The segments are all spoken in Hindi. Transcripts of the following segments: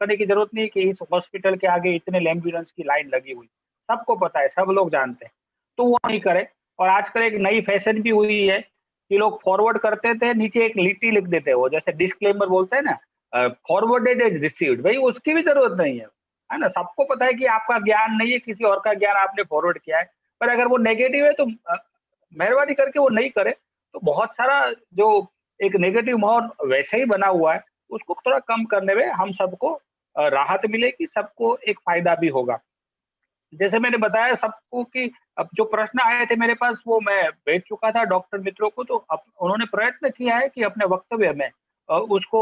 करने की जरूरत नहीं कि इस हॉस्पिटल के आगे इतने एम्बुलेंस की लाइन लगी हुई, सबको पता है, सब लोग जानते हैं, तो वो नहीं करे। और आजकल एक नई फैशन भी हुई है कि लोग फॉरवर्ड करते थे, नीचे एक लिट्टी लिख देते हैं, वो जैसे डिस्क्लेमर बोलते हैं ना, फॉरवर्डेड एज रिसीव्ड, भाई उसकी भी जरूरत नहीं है ना? सबको पता है कि आपका ज्ञान नहीं है, किसी और का ज्ञान आपने फॉरवर्ड किया है, पर अगर वो नेगेटिव है तो मेहरबानी करके वो नहीं करे। तो बहुत सारा जो एक नेगेटिव माहौल वैसे ही बना हुआ है, उसको थोड़ा कम करने में हम सबको राहत मिलेगी, सबको एक फ़ायदा भी होगा। जैसे मैंने बताया सबको कि अब जो प्रश्न आए थे मेरे पास वो मैं भेज चुका था डॉक्टर मित्रों को, तो अब उन्होंने प्रयत्न किया है कि अपने वक्तव्य में उसको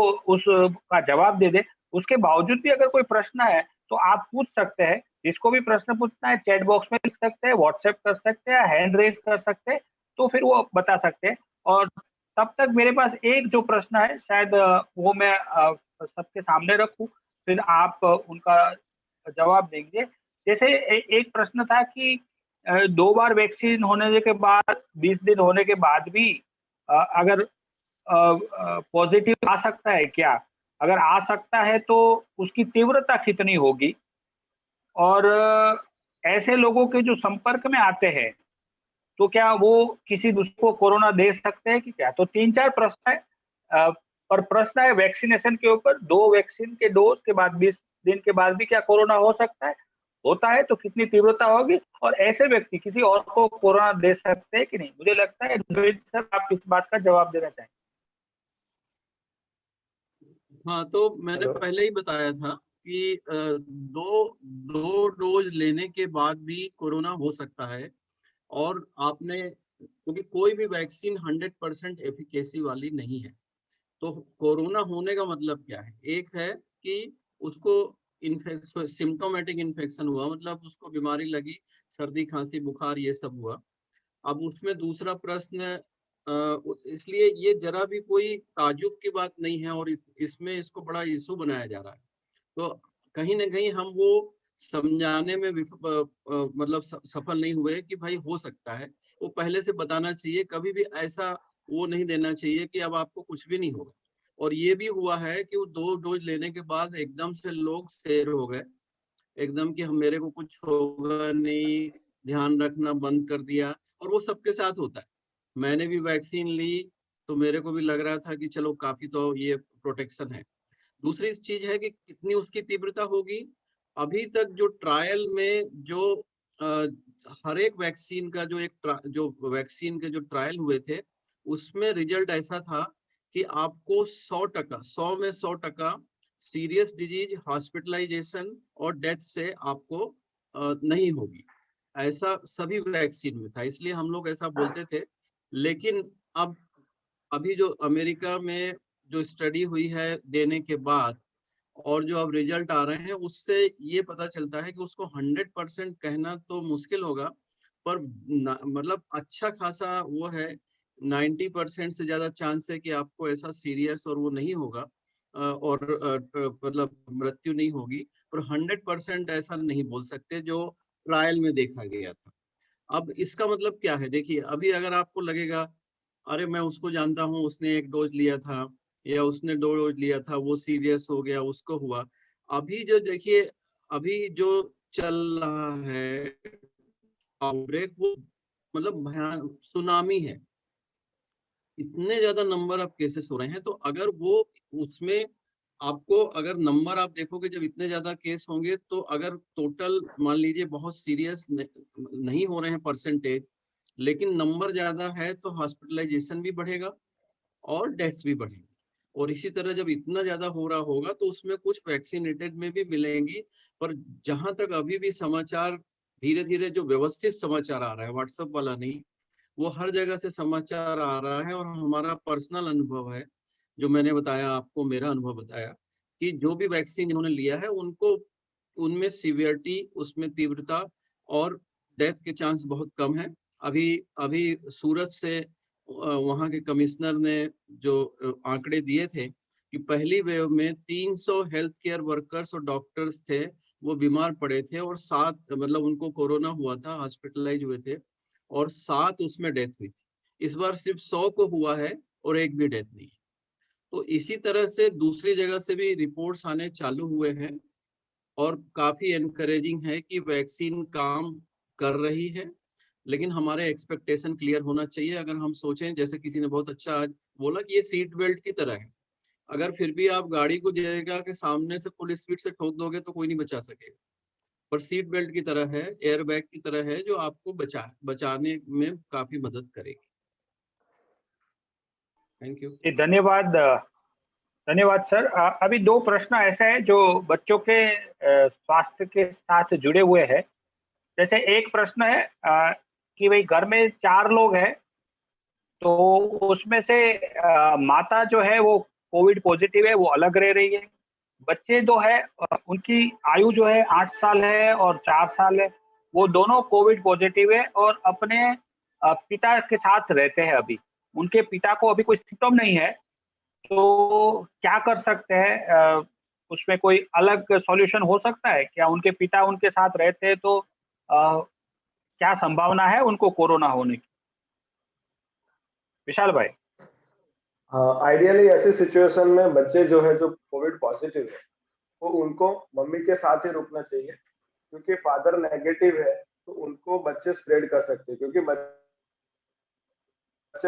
का जवाब दे दें। उसके बावजूद भी अगर कोई प्रश्न है, तो आप पूछ सकते हैं, जिसको भी प्रश्न पूछना है चैट बॉक्स में लिख सकते हैं, व्हाट्सएप कर सकते हैं, हैंड रेज़ कर सकते हैं, तो फिर वो बता सकते हैं। और तब तक मेरे पास एक जो प्रश्न है शायद वो मैं सबके सामने रखूँ, फिर आप उनका जवाब देंगे। जैसे एक प्रश्न था कि 2 बार वैक्सीन होने के बाद 20 दिन होने के बाद भी अगर पॉज़िटिव आ सकता है क्या? अगर आ सकता है तो उसकी तीव्रता कितनी होगी? और ऐसे लोगों के जो संपर्क में आते हैं, तो क्या वो किसी दूसरे को कोरोना दे सकते हैं कि क्या? तो 3-4 प्रश्न है, अ, और प्रश्न है वैक्सीनेशन के ऊपर, 2 वैक्सीन के डोज़ के बाद 20 दिन के बाद भी क्या कोरोना हो सकता है? होता है तो कितनी तीव्रता होगी? और ऐसे व्यक्ति किसी और को कोरोना दे सकते हैं कि नहीं? मुझे लगता है रोहित सर आप इस बात का जवाब देना चाहेंगे। हाँ, तो मैंने हेलो। पहले ही बताया था कि दो दो डोज लेने के बाद भी कोरोना हो सकता है। और आपने, क्योंकि कोई भी वैक्सीन 100% एफिकेसी वाली नहीं है, तो कोरोना होने का मतलब क्या है? एक है कि उसको इन्फेक्शन, सिम्प्टोमेटिक इन्फेक्शन हुआ, मतलब उसको बीमारी लगी, सर्दी खांसी बुखार ये सब हुआ। अब उसमें दूसरा प्रश्न, इसलिए ये जरा भी कोई ताज्जुब की बात नहीं है, और इसमें इसको बड़ा इशू बनाया जा रहा है। तो कहीं न कहीं हम वो समझाने में मतलब सफल नहीं हुए कि भाई हो सकता है। वो पहले से बताना चाहिए, कभी भी ऐसा वो नहीं देना चाहिए कि अब आपको कुछ भी नहीं होगा। और ये भी हुआ है कि वो 2 डोज़ लेने के बाद एकदम से लोग शेर हो गए, एकदम कि हम, मेरे को कुछ होगा नहीं, ध्यान रखना बंद कर दिया। और वो सबके साथ होता है। मैंने भी वैक्सीन ली, तो मेरे को भी लग रहा था कि चलो काफ़ी तो ये प्रोटेक्शन है। दूसरी चीज है कि कितनी उसकी तीव्रता होगी। अभी तक जो ट्रायल में जो अ, हर एक वैक्सीन का जो वैक्सीन के जो ट्रायल हुए थे, उसमें रिजल्ट ऐसा था कि आपको 100% 100 में 100% सीरियस डिजीज, हॉस्पिटलाइजेशन और डेथ से आपको नहीं होगी। ऐसा सभी वैक्सीन में था, इसलिए हम लोग ऐसा बोलते थे। लेकिन अब अभी जो अमेरिका में जो स्टडी हुई है देने के बाद, और जो अब रिजल्ट आ रहे हैं, उससे ये पता चलता है कि उसको 100% कहना तो मुश्किल होगा, पर मतलब अच्छा खासा वो है। 90% से ज्यादा चांस है कि आपको ऐसा सीरियस और वो नहीं होगा, और मतलब मृत्यु नहीं होगी। पर 100% ऐसा नहीं बोल सकते जो ट्रायल में देखा गया था। अब इसका मतलब क्या है? देखिए, अभी अगर आपको लगेगा, अरे मैं उसको जानता हूँ, उसने 1 डोज लिया था या उसने 2 डोज लिया था, वो सीरियस हो गया, उसको हुआ। अभी जो देखिए, अभी जो चल रहा है आउटब्रेक, वो मतलब भयान सुनामी है। इतने ज्यादा नंबर ऑफ केसेस हो रहे हैं, तो अगर वो उसमें आपको, अगर नंबर आप देखोगे, जब इतने ज्यादा केस होंगे, तो अगर टोटल मान लीजिए बहुत सीरियस नहीं हो रहे हैं परसेंटेज, लेकिन नंबर ज्यादा है, तो हॉस्पिटलाइजेशन भी बढ़ेगा और डेथ्स भी बढ़ेंगी। और इसी तरह जब इतना ज्यादा हो रहा होगा, तो उसमें कुछ वैक्सीनेटेड में भी मिलेंगी। पर जहां तक अभी भी समाचार, धीरे धीरे जो व्यवस्थित समाचार आ रहा है, व्हाट्सएप वाला नहीं, वो हर जगह से समाचार आ रहा है। और हमारा पर्सनल अनुभव है, जो मैंने बताया आपको, मेरा अनुभव बताया कि जो भी वैक्सीन जिन्होंने लिया है, उनको उनमें सीवियरिटी, उसमें तीव्रता और डेथ के चांस बहुत कम है। अभी अभी सूरत से वहाँ के कमिश्नर ने जो आंकड़े दिए थे कि पहली वेव में 300 हेल्थ केयर वर्कर्स और डॉक्टर्स थे, वो बीमार पड़े थे, और 7 मतलब उनको कोरोना हुआ था, हॉस्पिटलाइज हुए थे, और 7 उसमें डेथ हुई थी। इस बार सिर्फ 100 को हुआ है और एक भी डेथ नहीं है। तो इसी तरह से दूसरी जगह से भी रिपोर्ट्स आने चालू हुए हैं और काफी एनकरेजिंग है कि वैक्सीन काम कर रही है। लेकिन हमारे एक्सपेक्टेशन क्लियर होना चाहिए। अगर हम सोचें, जैसे किसी ने बहुत अच्छा आज बोला कि ये सीट बेल्ट की तरह है, अगर फिर भी आप गाड़ी को जगह के सामने से फुल स्पीड से ठोक दोगे तो कोई नहीं बचा सकेगा। पर सीट बेल्ट की तरह है, एयर बैग की तरह है, जो आपको बचाने में काफी मदद करेगी। Thank you. जी, धन्यवाद। धन्यवाद सर। अभी दो प्रश्न ऐसे हैं जो बच्चों के स्वास्थ्य के साथ जुड़े हुए हैं। जैसे एक प्रश्न है कि भाई घर में 4 लोग हैं, तो उसमें से माता जो है वो कोविड पॉजिटिव है, वो अलग रह रही है। बच्चे जो है उनकी आयु जो है 8 साल है और 4 साल है, वो दोनों कोविड पॉजिटिव है और अपने पिता के साथ रहते हैं अभी। उनके पिता को अभी कोई सिम्पटम नहीं है, तो क्या कर सकते हैं? उसमें कोई अलग सॉल्यूशन हो सकता है क्या? उनके पिता उनके साथ रहते हैं तो क्या संभावना है उनको कोरोना होने की? विशाल भाई। हाँ, आइडियली ऐसी सिचुएशन में बच्चे जो है जो कोविड पॉजिटिव है, वो उनको मम्मी के साथ ही रुकना चाहिए, क्योंकि फादर नेगेटिव है तो उनको बच्चे स्प्रेड कर सकते हैं, क्योंकि बच्चे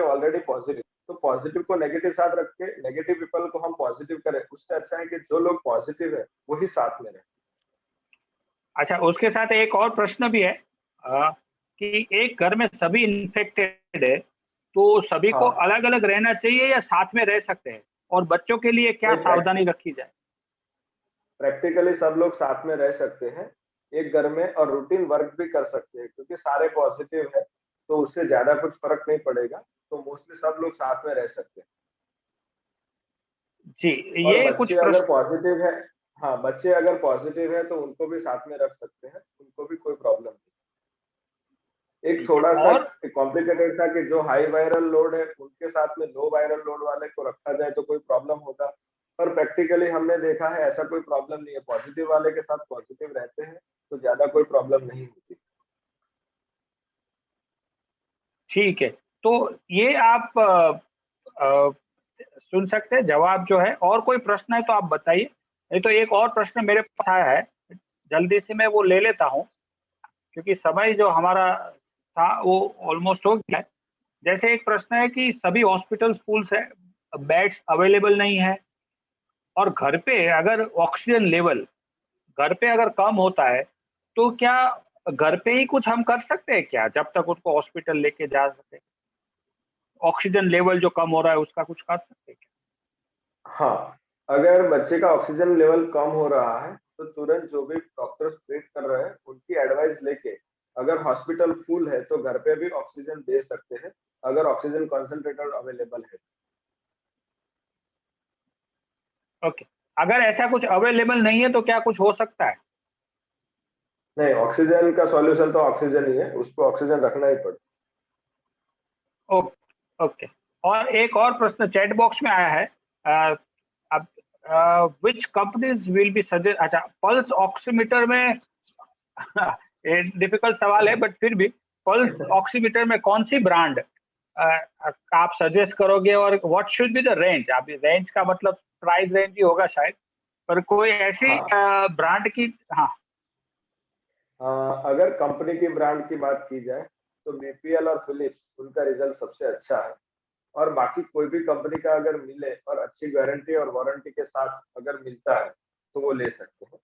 ऑलरेडी पॉजिटिव। तो पॉजिटिव को नेगेटिव साथ रख के नेगेटिव पीपल को हम पॉजिटिव करें, उससे अच्छा है कि जो लोग पॉजिटिव है वही साथ में रहे। अच्छा, उसके साथ एक और प्रश्न भी है कि एक घर में सभी इन्फेक्टेड है, तो सभी को हाँ, अलग अलग रहना चाहिए या साथ में रह सकते हैं? और बच्चों के लिए क्या सावधानी रखी जाए? प्रैक्टिकली सब लोग साथ में रह सकते हैं एक घर में, और रूटीन वर्क भी कर सकते हैं, क्योंकि सारे पॉजिटिव है तो उससे ज्यादा कुछ फर्क नहीं पड़ेगा। तो मोस्टली सब लोग साथ में रह सकते हैं। जी, और ये कुछ बच्चे प्रश्न। अगर पॉजिटिव है, हाँ, बच्चे अगर पॉजिटिव है तो उनको भी साथ में रख सकते हैं, उनको भी कोई प्रॉब्लम नहीं। एक ठीक है। थोड़ा सा और कॉम्प्लिकेटेड था कि जो हाई वायरल लोड है उनके साथ में लो वायरल लोड वाले को रखा जाए तो कोई प्रॉब्लम होगा, पर प्रैक्टिकली हमने देखा है ऐसा कोई प्रॉब्लम नहीं है। पॉजिटिव वाले के साथ पॉजिटिव रहते हैं तो ज्यादा कोई प्रॉब्लम नहीं होती। ठीक है, तो ये आप सुन सकते हैं जवाब जो है। और कोई प्रश्न है तो आप बताइए, नहीं तो एक और प्रश्न मेरे पास आया है, जल्दी से मैं वो ले लेता हूँ, क्योंकि समय जो हमारा था वो ऑलमोस्ट हो गया है। जैसे एक प्रश्न है कि सभी हॉस्पिटल स्कूल्स है, बेड्स अवेलेबल नहीं है, और घर पे अगर ऑक्सीजन लेवल घर पे अगर कम होता है, तो क्या घर पे ही कुछ हम कर सकते हैं क्या, जब तक उसको हॉस्पिटल लेके जा सके? ऑक्सीजन लेवल जो कम हो रहा है उसका कुछ कर सकते हैं क्या? हाँ, अगर बच्चे का ऑक्सीजन लेवल कम हो रहा है तो तुरंत जो भी डॉक्टर्स ट्रीट कर रहे हैं उनकी एडवाइस लेके, अगर हॉस्पिटल फुल है तो घर पे भी ऑक्सीजन दे सकते हैं, अगर ऑक्सीजन कंसंट्रेटर अवेलेबल है। ओके, अगर ऐसा कुछ अवेलेबल नहीं है तो क्या कुछ हो सकता है? नहीं, ऑक्सीजन का सॉल्यूशन तो ऑक्सीजन ही है, उसको ऑक्सीजन रखना ही पड़ता ओके। और एक और प्रश्न चैट बॉक्स में आया है, अब विच कंपनीज विल बी सजेस्ट। अच्छा, पल्स ऑक्सीमीटर में ये डिफिकल्ट सवाल है, बट फिर भी पल्स है। ऑक्सीमीटर में कौन सी ब्रांड आप सजेस्ट करोगे, और what should be the range? आप रेंज का मतलब प्राइस रेंज ही होगा शायद, पर कोई ऐसी हाँ, ब्रांड की। हाँ। अगर कंपनी की ब्रांड की बात की जाए तो बीपीएल और फिलिप्स, उनका रिजल्ट सबसे अच्छा है। और बाकी कोई भी कंपनी का अगर मिले और अच्छी गारंटी और वारंटी के साथ अगर मिलता है तो वो ले सकते हैं।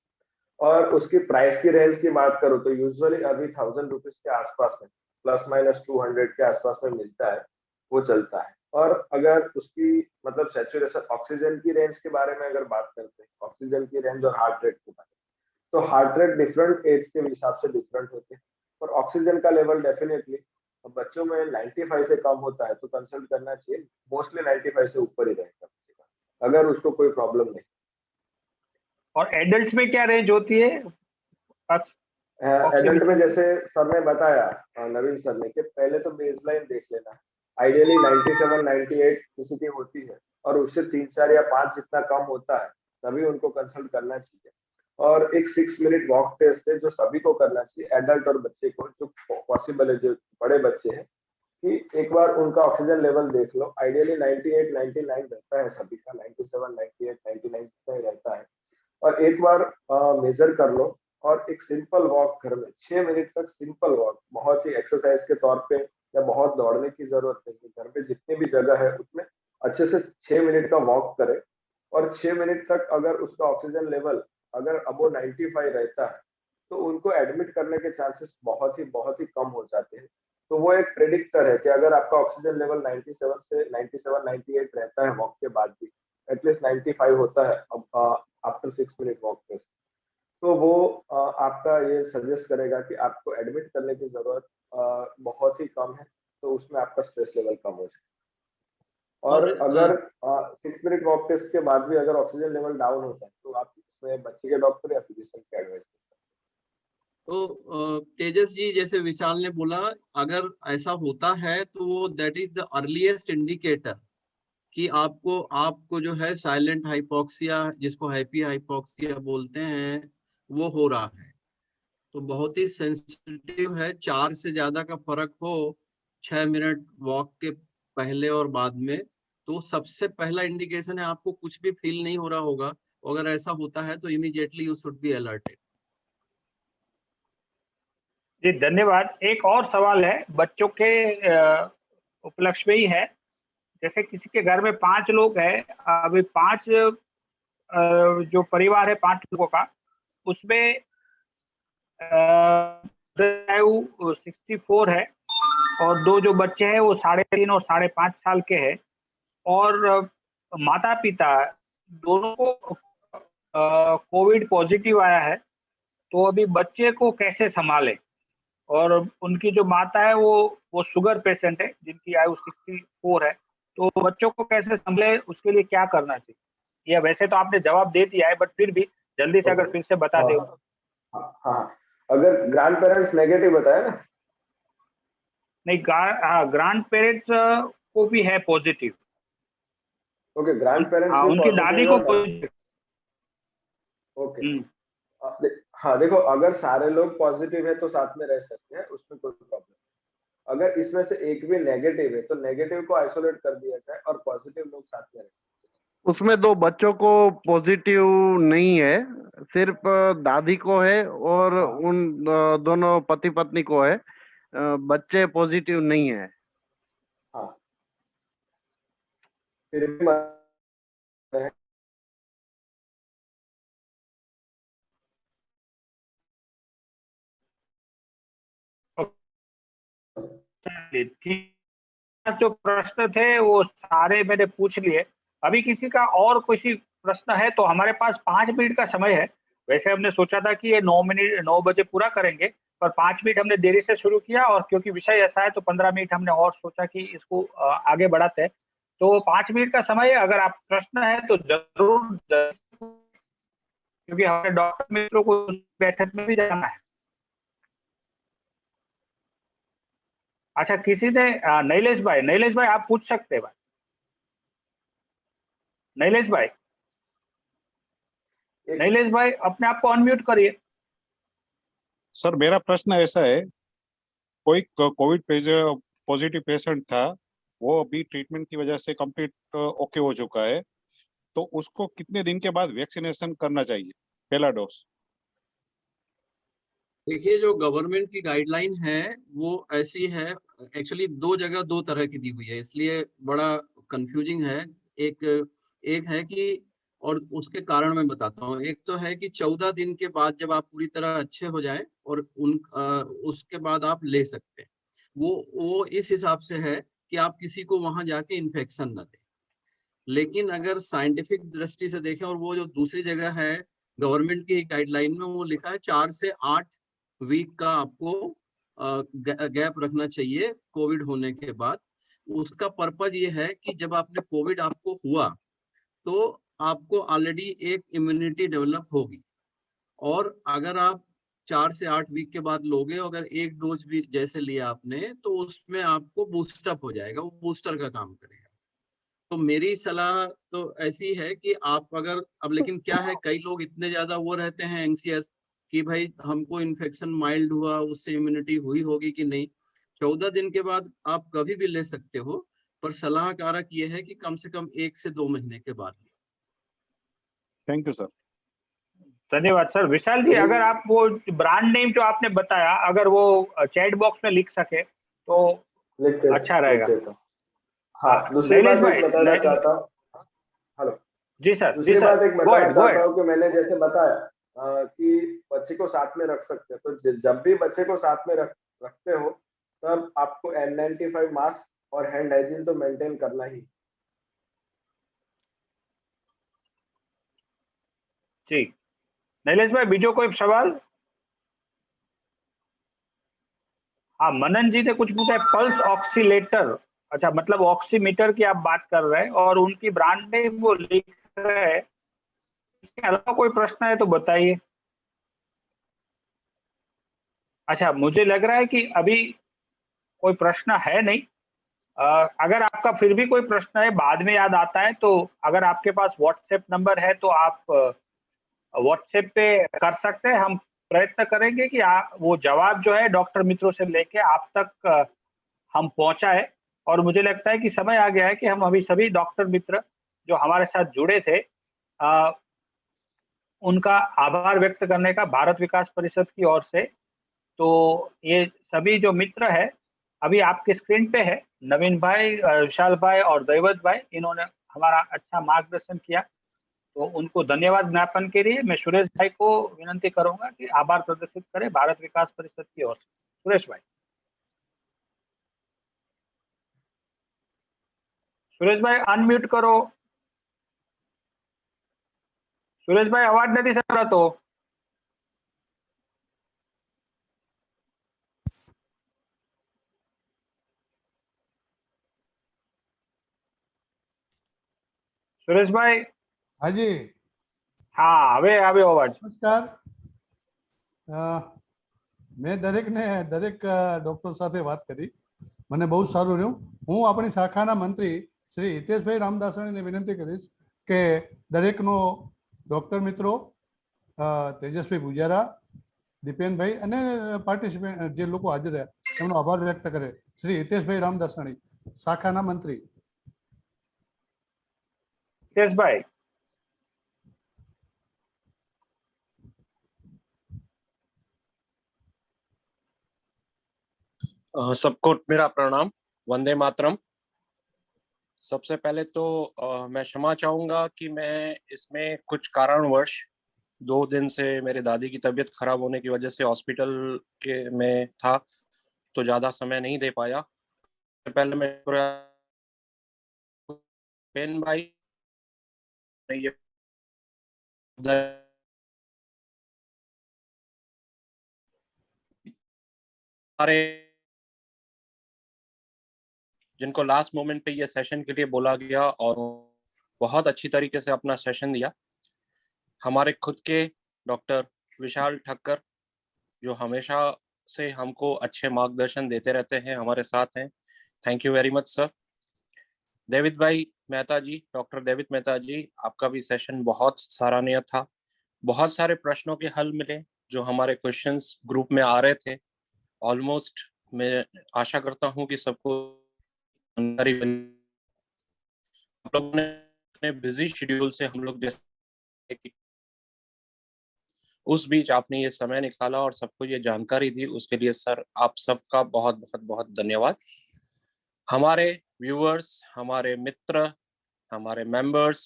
और उसकी प्राइस की रेंज की बात करूँ तो यूजुअली अभी 1000 रुपीज के आसपास में, प्लस माइनस 200 के आसपास में मिलता है, वो चलता है। और अगर उसकी मतलब सेचुरेशन ऑक्सीजन की रेंज के बारे में अगर बात करते हैं, ऑक्सीजन की रेंज और हार्ट रेट के बारे में, तो हार्ट रेट डिफरेंट एज के हिसाब से डिफरेंट होते हैं। और ऑक्सीजन का लेवल डेफिनेटली बच्चों में 95 से कम होता है तो कंसल्ट करना चाहिए। मोस्टली 95 से ऊपर ही रहेगा बच्चे का, अगर उसको कोई प्रॉब्लम नहीं। और एडल्ट में क्या रेंज होती है एडल्ट में ऑक्सीमीटर की? जैसे सर ने बताया, नवीन सर ने, कि पहले तो बेसलाइन देख लेना है। आइडियली 97 98 किसी की होती है, और उससे 3 4 या 5 जितना कम होता है तभी उनको कंसल्ट करना चाहिए। और एक 6 मिनट वॉक टेस्ट है जो सभी को करना चाहिए, एडल्ट और बच्चे को, जो पॉसिबल है, जो बड़े बच्चे हैं कि एक बार उनका ऑक्सीजन लेवल देख लो। आइडियली 98 99 रहता है सभी का, 97 98 99 जितना ही रहता है। और एक बार मेजर कर लो और एक सिंपल वॉक घर में 6 मिनट तक, सिंपल वॉक, बहुत ही एक्सरसाइज के तौर पे या बहुत दौड़ने की जरूरत नहीं है, घर में जितनी भी जगह है उसमें अच्छे से 6 मिनट का वॉक करे। और 6 मिनट तक अगर उसका ऑक्सीजन लेवल अगर अबो 95 रहता है तो उनको एडमिट करने के चांसेस बहुत ही कम हो जाते हैं। तो वो एक प्रेडिक्टर है कि अगर आपका ऑक्सीजन लेवल 97 से 97 98 रहता है वॉक के बाद भी, एटलीस्ट 95 होता है अब आफ्टर 6 मिनट वॉक टेस्ट, तो वो आपका ये सजेस्ट करेगा कि आपको एडमिट करने की जरूरत बहुत ही कम है, तो उसमें आपका स्ट्रेस लेवल कम हो जाए। और और अगर 6 मिनट वॉक टेस्ट के बाद भी अगर ऑक्सीजन लेवल डाउन होता है तो आप इसमें बच्चे के डॉक्टर या फिजिशियन की एडवाइस ले सकते तो तेजस जी, जैसे विशाल ने बोला, अगर ऐसा होता है तो वो that is the earliest indicator कि आपको जो है साइलेंट हाइपोक्सिया, जिसको हैप्पी हाइपोक्सिया बोलते हैं, वो हो रहा है। तो बहुत ही सेंसिटिव है। 4 से ज्यादा का फर्क हो 6 मिनट वॉक के पहले और बाद में, तो सबसे पहला इंडिकेशन है आपको कुछ भी फील नहीं हो रहा होगा। अगर ऐसा होता है तो immediately you should be alerted. जी धन्यवाद। एक और सवाल है बच्चों के उपलक्ष्य में ही है। जैसे किसी के घर में 5 लोग हैं, अभी 5 जो परिवार है 5 लोगों का, उसमें 64 है और 2 जो बच्चे हैं वो 3.5 और 5.5 साल के हैं और माता पिता दोनों को कोविड पॉजिटिव आया है। तो अभी बच्चे को कैसे संभालें? और उनकी जो माता है वो शुगर पेशेंट है जिनकी आयु 64 है। तो बच्चों को कैसे संभाले, उसके लिए क्या करना चाहिए? या वैसे तो आपने जवाब दे दिया है बट फिर भी जल्दी से हैं। अगर फिर से बता हाँ दें। हाँ हाँ, अगर ग्रैंड पेरेंट्स नेगेटिव बताया ना, नहीं, ग्रैंड पेरेंट्स को भी है पॉजिटिव। ओके, ग्रैंड पेरेंट्स हाँ, भी उनकी दादी पॉजिटिव को है। पॉजिटिव। ओके, हाँ देखो, अगर सारे लोग पॉजिटिव है तो साथ में रह सकते हैं, उसमें कोई प्रॉब्लम। अगर इसमें से एक भी नेगेटिव है तो नेगेटिव को आइसोलेट कर दिया जाए और पॉजिटिव लोग साथ में रह सकते उसमें 2 बच्चों को पॉजिटिव नहीं है, सिर्फ दादी को है और हैं। उन दोनों पति पत्नी को है। बच्चे पॉजिटिव नहीं है। हाँ, फिर भी है। ठीक, जो प्रश्न थे वो सारे मैंने पूछ लिए। अभी किसी का और किसी प्रश्न है तो हमारे पास 5 मिनट का समय है। वैसे हमने सोचा था कि ये 9 बजे पूरा करेंगे, पर 5 मिनट हमने देरी से शुरू किया और क्योंकि विषय ऐसा है तो 15 मिनट हमने और सोचा कि इसको आगे बढ़ाते हैं। तो 5 मिनट का समय है, अगर आप प्रश्न है तो ज़रूर क्योंकि हमारे डॉक्टर मित्रों को उस बैठक में भी जाना है। अच्छा, किसी ने नैलेश भाई आप पूछ सकते हैं भाई। नैलेश भाई अपने आप को अनम्यूट करिए। सर मेरा प्रश्न ऐसा है, कोई कोविड पॉजिटिव पेशेंट था, वो अभी ट्रीटमेंट की वजह से कंप्लीट ओके हो चुका है, तो उसको कितने दिन के बाद वैक्सीनेशन करना चाहिए, पहला डोज? देखिए, जो गवर्नमेंट की गाइडलाइन है वो ऐसी है। एक्चुअली 2 जगह 2 तरह की दी हुई है, इसलिए बड़ा कंफ्यूजिंग है। एक एक है कि, और उसके कारण मैं बताता हूँ। एक तो है कि 14 दिन के बाद जब आप पूरी तरह अच्छे हो जाएं और उसके बाद आप ले सकते हैं। वो इस हिसाब से है कि आप किसी को वहां जाके इन्फेक्शन न दें। लेकिन अगर साइंटिफिक दृष्टि से देखें, और वो जो दूसरी जगह है गवर्नमेंट की गाइडलाइन में, वो लिखा है 4 से 8 वीक का आपको गैप रखना चाहिए कोविड होने के बाद। उसका पर्पज ये है कि जब आपने कोविड आपको हुआ तो आपको ऑलरेडी एक इम्यूनिटी डेवलप होगी, और अगर आप 4 से 8 वीक के बाद लोगे, अगर एक डोज भी जैसे लिया आपने, तो उसमें आपको बूस्टअप हो जाएगा, वो बूस्टर का काम करेगा। तो मेरी सलाह तो ऐसी है कि आप अगर, अब लेकिन क्या है, कई लोग इतने ज्यादा वो रहते हैं एंग्सियस कि भाई हमको इन्फेक्शन माइल्ड हुआ, उससे इम्यूनिटी हुई होगी कि नहीं। 14 दिन के बाद आप कभी भी ले सकते हो, पर सलाह कारक ये है कि कम से कम 1 से 2 महीने के बाद। Thank you sir. धन्यवाद सर। विशाल जी, अगर आप वो ब्रांड नेम जो आपने बताया, अगर वो चैट बॉक्स में लिख सके तो अच्छा रहेगा। हाँ, दूसरी नैलेश बात भाई, एक बताना चाहता हूँ। हेलो, जी सर, दूसरी बात एक गो बताना अहेड, गो चाहता अहेड। हूँ कि मैंने जैसे बताया कि बच्चे को साथ में रख सकते हैं, तो जब भी बच्चे को साथ में रखते हो तब आपको N95 मास्क और हैंड हाइजीन तो मेंटेन करना ही। जी, नैलेश भाई, बीजो कोई सवाल? हाँ, मनन जी ने कुछ पूछा है, पल्स ऑक्सीलेटर। अच्छा, मतलब ऑक्सीमीटर की आप बात कर रहे हैं और उनकी ब्रांड नेम वो लिख रहे हैं। इसके अलावा कोई प्रश्न है तो बताइए। अच्छा, मुझे लग रहा है कि अभी कोई प्रश्न है नहीं। अगर आपका फिर भी कोई प्रश्न है, बाद में याद आता है, तो अगर आपके पास व्हाट्सएप नंबर है तो आप व्हाट्सएप पे कर सकते हैं। हम प्रयत्न करेंगे कि वो जवाब जो है डॉक्टर मित्रों से लेके आप तक हम पहुंचाए। और मुझे लगता है कि समय आ गया है कि हम अभी सभी डॉक्टर मित्र जो हमारे साथ जुड़े थे, उनका आभार व्यक्त करने का भारत विकास परिषद की ओर से। तो ये सभी जो मित्र है अभी आपके स्क्रीन पे है, नवीन भाई, विशाल भाई और दैवत भाई, इन्होंने हमारा अच्छा मार्गदर्शन किया। तो उनको धन्यवाद ज्ञापन के लिए मैं सुरेश भाई को विनंती करूंगा कि आभार प्रदर्शित करें भारत विकास परिषद की ओर से। सुरेश भाई, सुरेश भाई अनम्यूट करो। सुरेश भाई, अवाज नहीं संभળાતો। સુરેશ ભાઈ, હાજી હા, હવે આવ્યો અવાજ। નમસ્કાર મેં દરેક ડોક્ટર સાથે વાત કરી, મને બહુ સારું રહ્યું। હું આપણી શાખાના મંત્રી શ્રી હિતેશભાઈ રામદાસાણીને વિનંતી કરીશ કે દરેકનો ડોક્ટર મિત્રો તેજસભાઈ પૂજારા, દીપેનભાઈ અને પાર્ટિસિપેન્ટ જે લોકો હાજર રહ્યા એમનો આભાર વ્યક્ત કરે। શ્રી હિતેશભાઈ રામદાસાણી, શાખાના મંત્રી। હિતેશભાઈ, सबको मेरा प्रणाम, वंदे मातरम। सबसे पहले तो मैं क्षमा चाहूंगा कि मैं इसमें कुछ कारणवश 2 दिन से मेरे दादी की तबीयत खराब होने की वजह से हॉस्पिटल के में था, तो ज्यादा समय नहीं दे पाया। पहले मैं पेन भाई ये सारे जिनको लास्ट मोमेंट पे ये सेशन के लिए बोला गया और बहुत अच्छी तरीके से अपना सेशन दिया। हमारे खुद के डॉक्टर विशाल ठक्कर जो हमेशा से हमको अच्छे मार्गदर्शन देते रहते हैं, हमारे साथ हैं। Thank you very much sir. देवित भाई मेहता जी, डॉक्टर देवित मेहता जी, आपका भी सेशन बहुत सराहनीय था। बहुत सारे प्रश्नों के हल मिले जो हमारे क्वेश्चंस ग्रुप में आ रहे थे। ऑलमोस्ट मैं आशा करता हूं कि सबको जानकारी मिली। आप लोगों ने अपने बिजी शेड्यूल से हम लोग जैसे उस बीच आपने ये समय निकाला और सबको ये जानकारी दी, उसके लिए सर आप सबका बहुत बहुत बहुत धन्यवाद। हमारे व्यूअर्स, हमारे मित्र, हमारे मेंबर्स,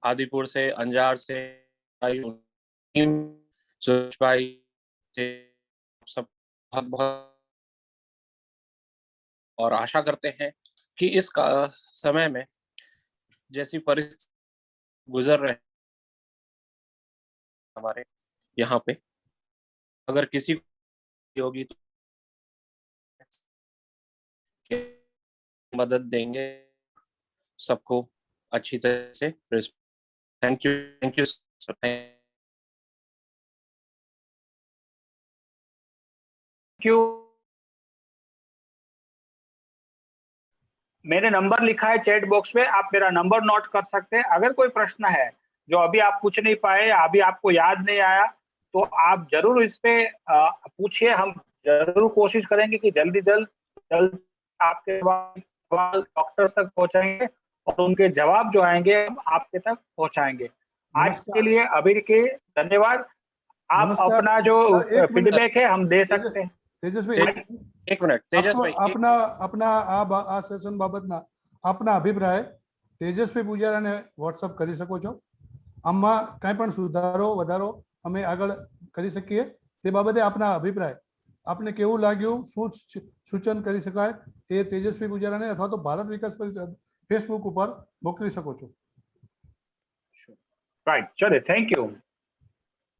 आदिपुर से, अंजार से, सुरेश भाई, सब बहुत बहुत, और आशा करते हैं कि इस समय में जैसी परिस्थिति गुजर रहे हमारे यहाँ पे, अगर किसी को होगी तो मदद देंगे सबको अच्छी तरह से। Thank you sir. क्यों मैंने नंबर लिखा है चैट बॉक्स में, आप मेरा नंबर नोट कर सकते हैं। अगर कोई प्रश्न है जो अभी आप पूछ नहीं पाए, अभी आपको याद नहीं आया, तो आप जरूर इस पे पूछिए। हम जरूर कोशिश करेंगे कि जल्दी जल्द आपके सवाल डॉक्टर तक पहुंचाएंगे और उनके जवाब जो आएंगे हम आपके तक पहुंचाएंगे। आज के लिए अभी के धन्यवाद। आप नमस्कार। अपना जो सर, एक मिनट। फीडबैक है हम दे सकते हैं। तेजस भाई, एक मिनिट तेजस भाई, अपना आ सेशन बाबतना આપના અભિપ્રાય તેજસ્વી પૂજારાને વોટ્સઅપ કરી શકો છો। આમાં કાંઈ પણ સુધારો વધારો અમે આગળ કરી શકીએ તે બાબતે આપના અભિપ્રાય આપને કેવું લાગ્યું, શું સૂચન કરી શકાય એ તેજસ્વી પૂજારાને અથવા તો ભારત વિકાસ પરિષદ ફેસબુક ઉપર મોકલી શકો છો। રાઈટ, ચલો, થેન્ક યુ।